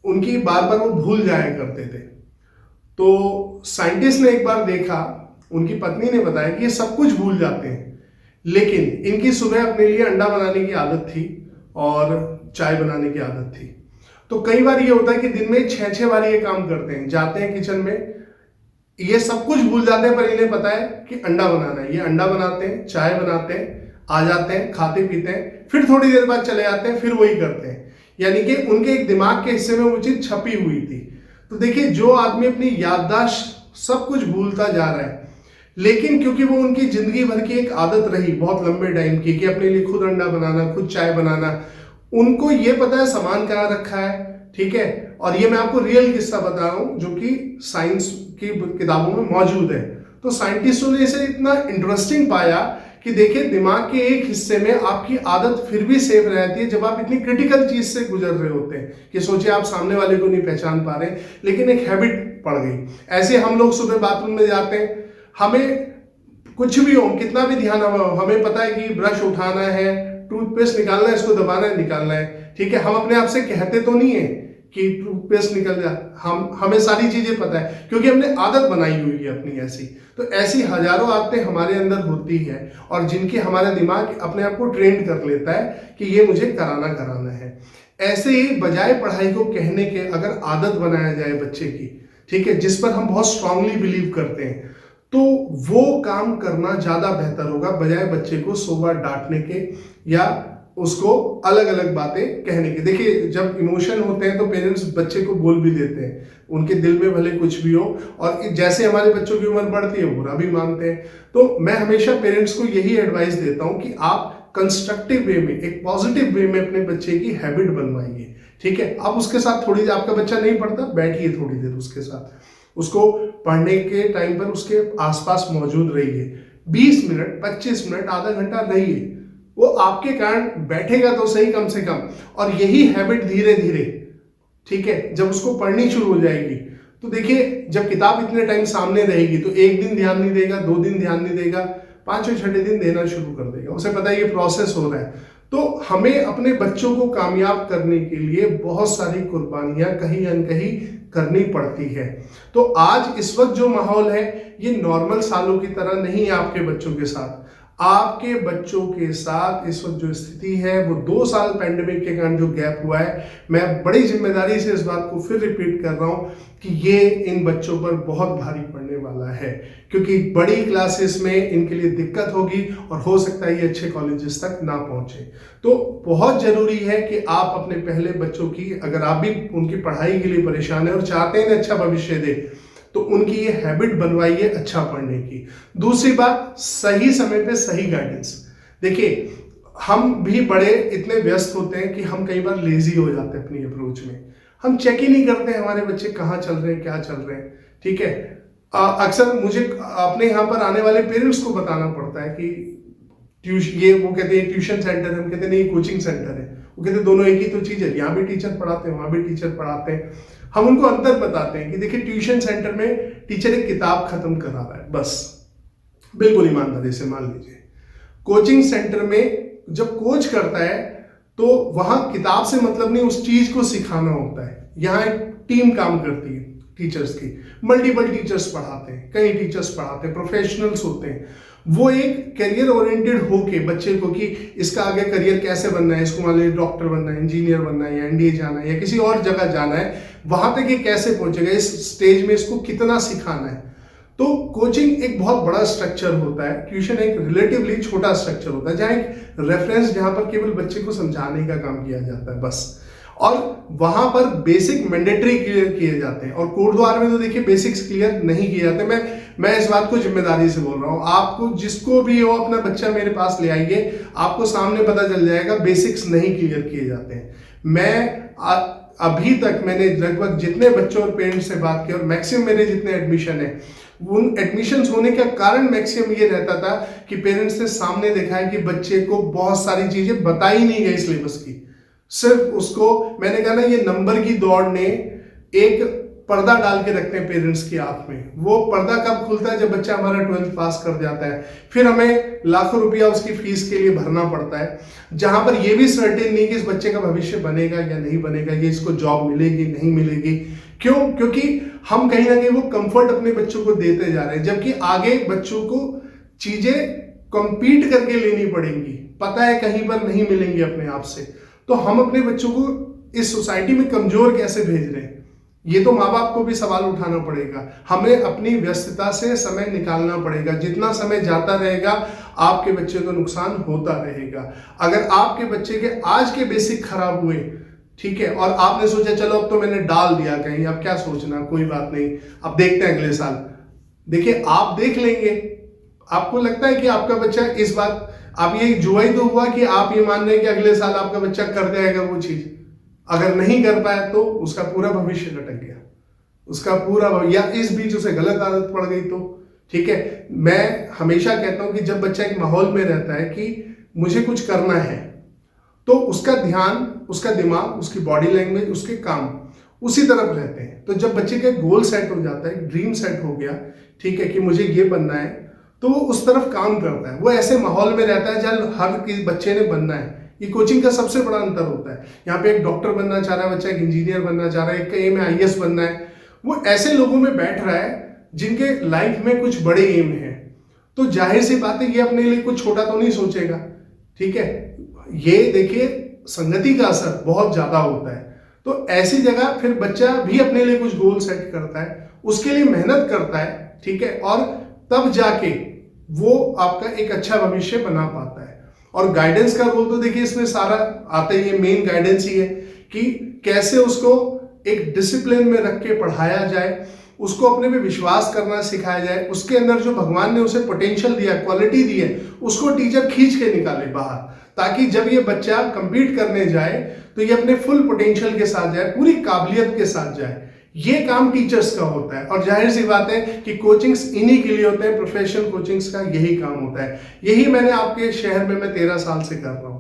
उनकी बार बार वो भूल जाया करते थे, तो साइंटिस्ट ने एक बार देखा, उनकी पत्नी ने बताया कि ये सब कुछ भूल जाते हैं, लेकिन इनकी सुबह अपने लिए अंडा बनाने की आदत थी और चाय बनाने की आदत थी। तो कई बार ये होता है कि दिन में 6-6 बार ये काम करते हैं, जाते हैं किचन में, ये सब कुछ भूल जाते हैं, पर इन्हें पता है कि अंडा बनाना है। ये अंडा बनाते हैं, चाय बनाते हैं, आ जाते हैं, खाते पीते हैं, फिर थोड़ी देर बाद चले जाते हैं, फिर वही करते हैं। यानी कि उनके एक दिमाग के हिस्से में वो चीज छपी हुई थी। तो देखिए, जो आदमी अपनी याददाश्त सब कुछ भूलता जा रहा है, लेकिन क्योंकि वो उनकी जिंदगी भर की एक आदत रही बहुत लंबे टाइम की कि अपने लिए खुद अंडा बनाना, खुद चाय बनाना, उनको ये पता है सामान कहाँ रखा है, ठीक है। और ये मैं आपको रियल किस्सा बता रहा हूँ जो कि साइंस की किताबों में मौजूद है। तो साइंटिस्टों ने इसे इतना इंटरेस्टिंग पाया कि देखिए, दिमाग के एक हिस्से में आपकी आदत फिर भी सेफ रहती है जब आप इतनी क्रिटिकल चीज से गुजर रहे होते हैं कि सोचिए आप सामने वाले को नहीं पहचान पा रहे, लेकिन एक हैबिट पड़ गई। ऐसे हम लोग सुबह बाथरूम में जाते हैं, हमें कुछ भी हो, कितना भी ध्यान हो, हमें पता है कि ब्रश उठाना है, टूथपेस्ट निकालना है, इसको दबाना है, निकालना है, ठीक है। हम अपने आप से कहते तो नहीं है कि टूथपेस्ट निकल जा, हमें सारी चीजें पता है क्योंकि हमने आदत बनाई हुई है अपनी ऐसी। तो ऐसी हजारों आदतें हमारे अंदर होती है और जिनकी हमारा दिमाग अपने आप को ट्रेन कर लेता है कि ये मुझे कराना है। ऐसे ही बजाय पढ़ाई को कहने के अगर आदत बनाया जाए बच्चे की, ठीक है, जिस पर हम बहुत स्ट्रांगली बिलीव करते हैं, तो वो काम करना ज्यादा बेहतर होगा बजाय बच्चे को 100 बार डांटने के या उसको अलग अलग बातें कहने के। देखिए, जब इमोशन होते हैं तो पेरेंट्स बच्चे को बोल भी देते हैं, उनके दिल में भले कुछ भी हो, और जैसे हमारे बच्चों की उम्र बढ़ती है बुरा भी मानते हैं। तो मैं हमेशा पेरेंट्स को यही एडवाइस देता हूं कि आप कंस्ट्रक्टिव वे में, एक पॉजिटिव वे में अपने बच्चे की हैबिट बनवाइए, ठीक है। आप उसके साथ थोड़ी देर, आपका बच्चा नहीं पढ़ता, बैठिए थोड़ी देर उसके साथ, उसको पढ़ने के टाइम पर उसके आसपास मौजूद रहिए, 20 मिनट, 25 मिनट, आधा घंटा रहिए। वो आपके कारण बैठेगा तो सही कम से कम, और यही हैबिट धीरे धीरे, ठीक है, जब उसको पढ़नी शुरू हो जाएगी, तो देखिए, जब किताब इतने टाइम सामने रहेगी तो एक दिन ध्यान नहीं देगा, 2 दिन ध्यान नहीं देगा, 5वें 6ठे दिन देना शुरू कर देगा। उसे पता है ये प्रोसेस हो रहा है। तो हमें अपने बच्चों को कामयाब करने के लिए बहुत सारी कुर्बानियां कहीं न कहीं करनी पड़ती है। तो आज इस वक्त जो माहौल है ये नॉर्मल सालों की तरह नहीं है आपके बच्चों के साथ। आपके बच्चों के साथ इस वक्त जो स्थिति है वो 2 साल पैंडेमिक के कारण जो गैप हुआ है, मैं बड़ी जिम्मेदारी से इस बात को फिर रिपीट कर रहा हूं कि ये इन बच्चों पर बहुत भारी पड़ने वाला है, क्योंकि बड़ी क्लासेस में इनके लिए दिक्कत होगी और हो सकता है ये अच्छे कॉलेजेस तक ना पहुंचे। तो बहुत जरूरी है कि आप अपने पहले बच्चों की, अगर आप भी उनकी पढ़ाई के लिए परेशान है और चाहते हैं अच्छा भविष्य दे, तो उनकी ये हैबिट बनवाइए अच्छा पढ़ने की। दूसरी बात, सही समय पे सही गाइडेंस। देखिए, हम भी बड़े इतने व्यस्त होते हैं कि हम कई बार लेजी हो जाते हैं अपनी अप्रोच में, हम चेक ही नहीं करते हमारे बच्चे कहाँ चल रहे हैं, क्या चल रहे हैं, ठीक है। अक्सर मुझे अपने यहाँ पर आने वाले पेरेंट्स को बताना पड़ता है कि ये वो कहते हैं ट्यूशन सेंटर है, हम कहते हैं नहीं कोचिंग सेंटर है, वो कहते हैं दोनों एक ही तो चीज है, यहाँ भी टीचर पढ़ाते हैं वहां भी टीचर पढ़ाते हैं। हम उनको अंतर बताते हैं कि देखिए, ट्यूशन सेंटर में टीचर एक किताब खत्म करा रहा है बस, बिल्कुल ईमानदारी से मान लीजिए। कोचिंग सेंटर में जब कोच करता है तो वहां किताब से मतलब नहीं, उस चीज को सिखाना होता है। यहाँ एक टीम काम करती है टीचर्स की, मल्टीपल टीचर्स पढ़ाते हैं, कई टीचर्स पढ़ाते हैं, प्रोफेशनल्स होते हैं। वो एक करियर ओरिएंटेड होके बच्चे को कि इसका आगे करियर कैसे बनना है, इसको मान लीजिए डॉक्टर बनना है, इंजीनियर बनना है, या एनडीए जाना है, या किसी और जगह जाना है, वहां तक ये कैसे पहुंचेगा, इस स्टेज में इसको कितना सिखाना है। तो कोचिंग एक बहुत बड़ा स्ट्रक्चर होता है, ट्यूशन एक रिलेटिवली छोटा स्ट्रक्चर होता है, जहाँ एक रेफरेंस, जहां पर केवल बच्चे को समझाने का काम किया जाता है बस, और वहां पर बेसिक मैंडेटरी क्लियर किए जाते हैं। और कोटद्वार में तो देखिए बेसिक्स क्लियर नहीं किए जाते। मैं इस बात को जिम्मेदारी से बोल रहा हूं, आपको जिसको भी हो अपना बच्चा मेरे पास ले आइए, आपको सामने पता चल जाएगा बेसिक्स नहीं क्लियर किए जाते हैं। अभी तक मैंने लगभग जितने बच्चों और पेरेंट्स से बात की, और मैक्सिमम मेरे जितने एडमिशन है, उन एडमिशन्स होने का कारण मैक्सिमम ये रहता था कि पेरेंट्स ने सामने देखा है कि बच्चे को बहुत सारी चीजें बताई नहीं गई सिलेबस की, सिर्फ उसको, मैंने कहा ना, ये नंबर की दौड़ ने एक पर्दा डाल के रखते हैं पेरेंट्स की आंख में। वो पर्दा कब खुलता है, जब बच्चा हमारा 12th पास कर जाता है, फिर हमें लाखों रुपया उसकी फीस के लिए भरना पड़ता है, जहां पर ये भी सर्टेन नहीं कि इस बच्चे का भविष्य बनेगा या नहीं बनेगा, ये इसको जॉब मिलेगी नहीं मिलेगी। क्यों? क्योंकि हम कहीं ना कहीं वो कंफर्ट अपने बच्चों को देते जा रहे हैं, जबकि आगे बच्चों को चीजें कंपीट करके लेनी पड़ेंगी, पता है कहीं पर नहीं मिलेंगी अपने आप से। तो हम अपने बच्चों को इस सोसाइटी में कमजोर कैसे भेज रहे हैं, ये तो माँ बाप को भी सवाल उठाना पड़ेगा। हमें अपनी व्यस्तता से समय निकालना पड़ेगा। जितना समय जाता रहेगा आपके बच्चे को नुकसान होता रहेगा। अगर आपके बच्चे के आज के बेसिक खराब हुए, ठीक है, और आपने सोचा चलो अब तो मैंने डाल दिया कहीं, अब क्या सोचना, कोई बात नहीं, अब देखते हैं अगले साल। देखिए आप देख लेंगे, आपको लगता है कि आपका बच्चा इस बात, आप ये जुआ ही तो हुआ कि आप ये मान रहे हैं कि अगले साल आपका बच्चा कर जाएगा वो चीज। अगर नहीं कर पाया तो उसका पूरा भविष्य लटक गया, उसका पूरा या इस बीच उसे गलत आदत पड़ गई तो। ठीक है, मैं हमेशा कहता हूं कि जब बच्चा एक माहौल में रहता है कि मुझे कुछ करना है, तो उसका ध्यान, उसका दिमाग, उसकी बॉडी लैंग्वेज, उसके काम उसी तरफ रहते हैं। तो जब बच्चे का गोल सेट हो जाता है, ड्रीम सेट हो गया, ठीक है, कि मुझे ये बनना है, तो वो उस तरफ काम करता है। वो ऐसे माहौल में रहता है जहाँ हर किसी बच्चे ने बनना है। ये कोचिंग का सबसे बड़ा अंतर होता है। यहाँ पे एक डॉक्टर बनना चाह रहा है बच्चा, एक इंजीनियर बनना चाह रहा है, एक का एम है IAS बनना है। वो ऐसे लोगों में बैठ रहा है जिनके लाइफ में कुछ बड़े एम है। तो जाहिर सी बात है ये अपने लिए कुछ छोटा तो नहीं सोचेगा। ठीक है, ये देखिए संगति का असर बहुत ज्यादा होता है। तो ऐसी जगह फिर बच्चा भी अपने लिए कुछ गोल सेट करता है, उसके लिए मेहनत करता है, ठीक है, और तब जाके वो आपका एक अच्छा भविष्य बना पाता है। और गाइडेंस का रोल तो देखिए इसमें सारा आता ही है, मेन गाइडेंस ही है कि कैसे उसको एक डिसिप्लिन में रख के पढ़ाया जाए, उसको अपने पे विश्वास करना सिखाया जाए, उसके अंदर जो भगवान ने उसे पोटेंशियल दिया, क्वालिटी दी है, उसको टीचर खींच के निकाले बाहर, ताकि जब ये बच्चा कंपीट करने जाए तो ये अपने फुल पोटेंशियल के साथ जाए, पूरी काबिलियत के साथ जाए। ये काम टीचर्स का होता है। और जाहिर सी बात है कि कोचिंग्स इन्हीं के लिए होते हैं, प्रोफेशनल कोचिंग्स का यही काम होता है। यही मैंने आपके शहर में मैं 13 साल से कर रहा हूँ।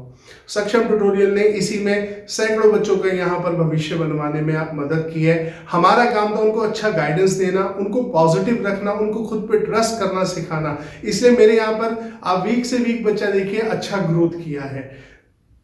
सक्षम ट्यूटोरियल ने इसी में सैकड़ों बच्चों का यहाँ पर भविष्य बनवाने में आप मदद की है। हमारा काम था उनको अच्छा गाइडेंस देना, उनको पॉजिटिव रखना, उनको खुद पे ट्रस्ट करना सिखाना। इसलिए मेरे यहाँ पर आप वीक से वीक बच्चा देखिए अच्छा ग्रोथ किया है।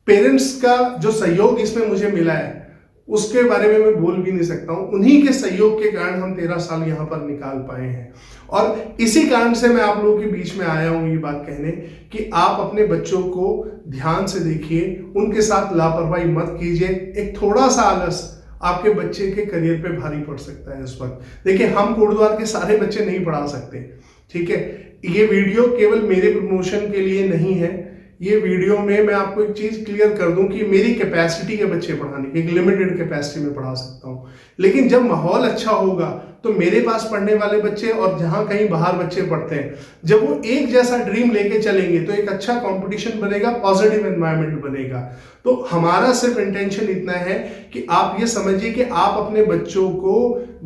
पेरेंट्स का जो सहयोग इसमें मुझे मिला है उसके बारे में मैं बोल भी नहीं सकता हूं। उन्हीं के सहयोग के कारण हम 13 साल यहाँ पर निकाल पाए हैं। और इसी कारण से मैं आप लोगों के बीच में आया हूं ये बात कहने कि आप अपने बच्चों को ध्यान से देखिए, उनके साथ लापरवाही मत कीजिए। एक थोड़ा सा आलस आपके बच्चे के करियर पे भारी पड़ सकता है इस वक्त। देखिए हम कोटद्वार के सारे बच्चे नहीं पढ़ा सकते, ठीक है। ये वीडियो केवल मेरे प्रमोशन के लिए नहीं है। ये वीडियो में मैं आपको एक चीज क्लियर कर दूं कि मेरी कैपेसिटी है बच्चे पढ़ाने की, एक लिमिटेड कैपेसिटी में पढ़ा सकता हूं। लेकिन जब माहौल अच्छा होगा तो मेरे पास पढ़ने वाले बच्चे और जहां कहीं बाहर बच्चे पढ़ते हैं, जब वो एक जैसा ड्रीम लेके चलेंगे तो एक अच्छा कंपटीशन बनेगा, पॉजिटिव एनवायरनमेंट बनेगा। तो हमारा सिर्फ इंटेंशन इतना है कि आप ये समझिए कि आप अपने बच्चों को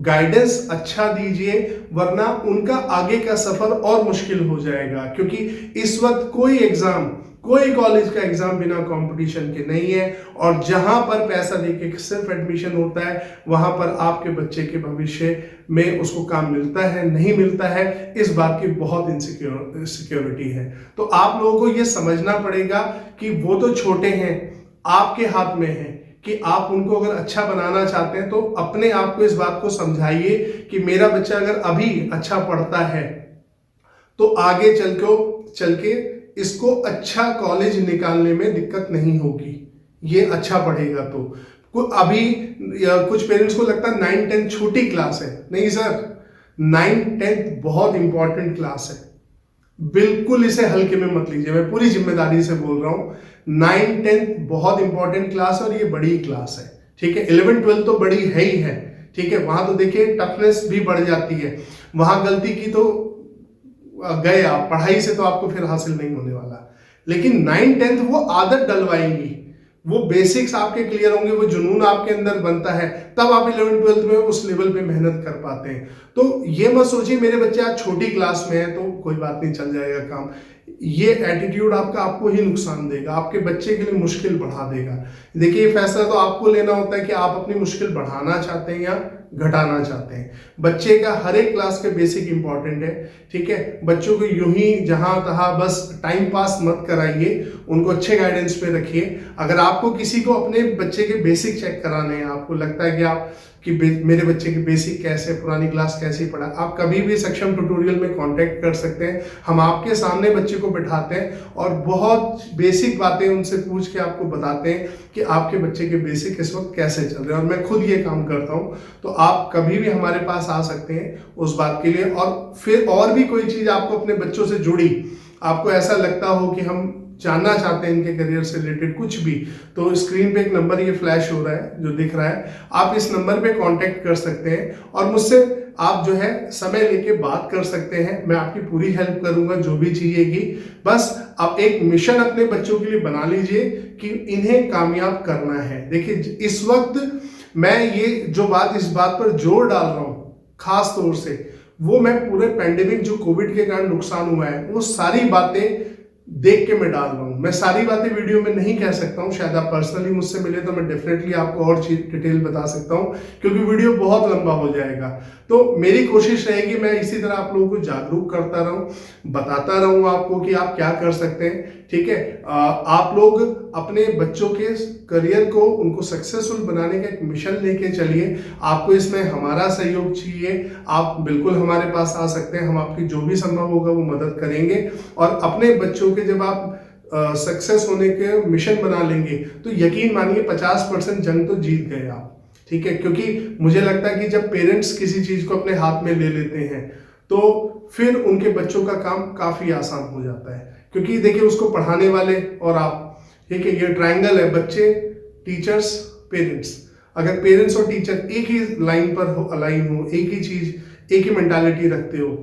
गाइडेंस अच्छा दीजिए, वरना उनका आगे का सफर और मुश्किल हो जाएगा। क्योंकि इस वक्त कोई एग्जाम, कोई कॉलेज का एग्जाम बिना कंपटीशन के नहीं है। और जहां पर पैसा देके सिर्फ एडमिशन होता है, वहां पर आपके बच्चे के भविष्य में उसको काम मिलता है नहीं मिलता है, इस बात की बहुत इनसिक्योरिटी है। तो आप लोगों को यह समझना पड़ेगा कि वो तो छोटे हैं, आपके हाथ में है कि आप उनको अगर अच्छा बनाना चाहते हैं तो अपने आप को इस बात को समझाइए कि मेरा बच्चा अगर अभी अच्छा पढ़ता है तो आगे चल के इसको अच्छा कॉलेज निकालने में दिक्कत नहीं होगी, ये अच्छा पढ़ेगा तो। अभी कुछ पेरेंट्स को लगता है 9, 10 छोटी क्लास है। नहीं सर, 9, 10 बहुत इंपॉर्टेंट क्लास है। बिल्कुल इसे हल्के में मत लीजिए, मैं पूरी जिम्मेदारी से बोल रहा हूं। 9, 10 बहुत इंपॉर्टेंट क्लास है और ये बड़ी क्लास है, ठीक है। 11, 12 तो बड़ी है ही है, ठीक है। वहां तो देखिए टफनेस भी बढ़ जाती है, वहां गलती की तो गए आप, पढ़ाई से तो आपको फिर हासिल नहीं होने वाला। लेकिन 9, 10 वो आदत डलवाएंगी, वो बेसिक्स आपके क्लियर होंगे, वो जुनून आपके अंदर बनता है, तब आप 11, 12 में उस लेवल पे मेहनत कर पाते हैं। तो ये मत सोचिए मेरे बच्चे आज छोटी क्लास में है तो कोई बात नहीं, चल जाएगा काम। ये एटीट्यूड आपको ही नुकसान देगा, आपके बच्चे के लिए मुश्किल बढ़ा देगा। देखिए ये फैसला तो आपको लेना होता है कि आप अपनी मुश्किल बढ़ाना चाहते हैं या घटाना चाहते हैं। बच्चे का हर एक क्लास के बेसिक इंपॉर्टेंट है, ठीक है। बच्चों को यूं ही जहां तहां बस टाइम पास मत कराइए, उनको अच्छे गाइडेंस पे रखिए। अगर आपको किसी को अपने बच्चे के बेसिक चेक कराने हैं, आपको लगता है कि मेरे बच्चे की बेसिक कैसे, पुरानी क्लास कैसी पढ़ा, आप कभी भी सक्षम ट्यूटोरियल में कांटेक्ट कर सकते हैं। हम आपके सामने बच्चे को बिठाते हैं और बहुत बेसिक बातें उनसे पूछ के आपको बताते हैं कि आपके बच्चे के बेसिक इस वक्त कैसे चल रहे हैं। और मैं खुद ये काम करता हूं, तो आप कभी भी हमारे पास आ सकते हैं उस बात के लिए। और फिर और भी कोई चीज आपको अपने बच्चों से जुड़ी, आपको ऐसा लगता हो कि हम जानना चाहते हैं इनके करियर से रिलेटेड कुछ भी, तो स्क्रीन पे एक नंबर ये फ्लैश हो रहा है जो दिख रहा है, आप इस नंबर पे कांटेक्ट कर सकते हैं और मुझसे आप जो है समय लेके बात कर सकते हैं। मैं आपकी पूरी हेल्प करूंगा जो भी चाहिएगी। बस आप एक मिशन अपने बच्चों के लिए बना लीजिए कि इन्हें कामयाब करना है। देखिए इस वक्त मैं ये जो बात इस बात पर जोर डाल रहा हूं खास तौर से, वो मैं पूरे पैंडेमिक जो कोविड के कारण नुकसान हुआ है वो सारी बातें देख के मैं डाल रहा हूं। मैं सारी बातें वीडियो में नहीं कह सकता हूं, शायद आप पर्सनली मुझसे मिले तो मैं डेफिनेटली आपको और डिटेल बता सकता हूं, क्योंकि वीडियो बहुत लंबा हो जाएगा। तो मेरी कोशिश रहेगी मैं इसी तरह आप लोगों को जागरूक करता रहूं, बताता रहूं आपको कि आप क्या कर सकते हैं। ठीक है, आप लोग अपने बच्चों के करियर को उनको सक्सेसफुल बनाने का एक मिशन लेके चलिए। आपको इसमें हमारा सहयोग चाहिए, आप बिल्कुल हमारे पास आ सकते हैं, हम आपकी जो भी संभव होगा वो मदद करेंगे। और अपने बच्चों के जब आप सक्सेस होने के मिशन बना लेंगे तो यकीन मानिए 50% जंग तो जीत गए आप। ठीक है, क्योंकि मुझे लगता है कि जब पेरेंट्स किसी चीज को अपने हाथ में ले लेते हैं तो फिर उनके बच्चों का काम काफी आसान हो जाता है। क्योंकि देखिए उसको पढ़ाने वाले और आप, ठीक है, ये ट्रायंगल है, बच्चे, टीचर्स, पेरेंट्स। अगर पेरेंट्स और टीचर एक ही लाइन पर हो, अलाइन हो, एक ही चीज, एक ही मेंटालिटी रखते हो,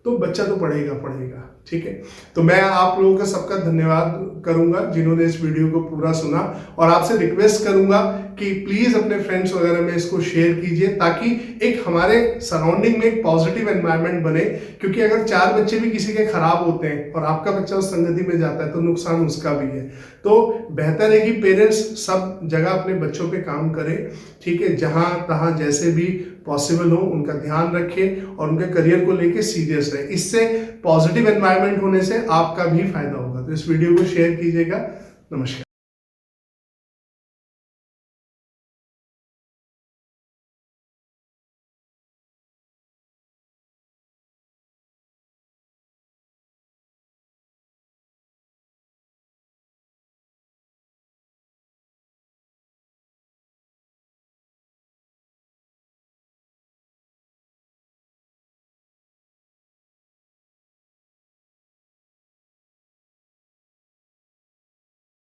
तो बच्चा तो पढ़ेगा पढ़ेगा। ठीक है, तो मैं आप लोगों का सबका धन्यवाद करूंगा जिन्होंने इस वीडियो को पूरा सुना, और आपसे रिक्वेस्ट करूंगा कि प्लीज अपने फ्रेंड्स वगैरह में इसको शेयर कीजिए ताकि एक हमारे सराउंडिंग में एक पॉजिटिव एनवायरनमेंट बने। क्योंकि अगर 4 बच्चे भी किसी के खराब होते हैं और आपका बच्चा उस संगति में जाता है तो नुकसान उसका भी है। तो बेहतर है कि पेरेंट्स सब जगह अपने बच्चों पे काम करें। ठीक है, जहां तहां जैसे भी पॉसिबल हो उनका ध्यान रखें और उनके करियर को लेके सीरियस रहे। इससे पॉजिटिव एनवायरनमेंट होने से आपका भी फायदा होगा। तो इस वीडियो को शेयर कीजिएगा। नमस्कार।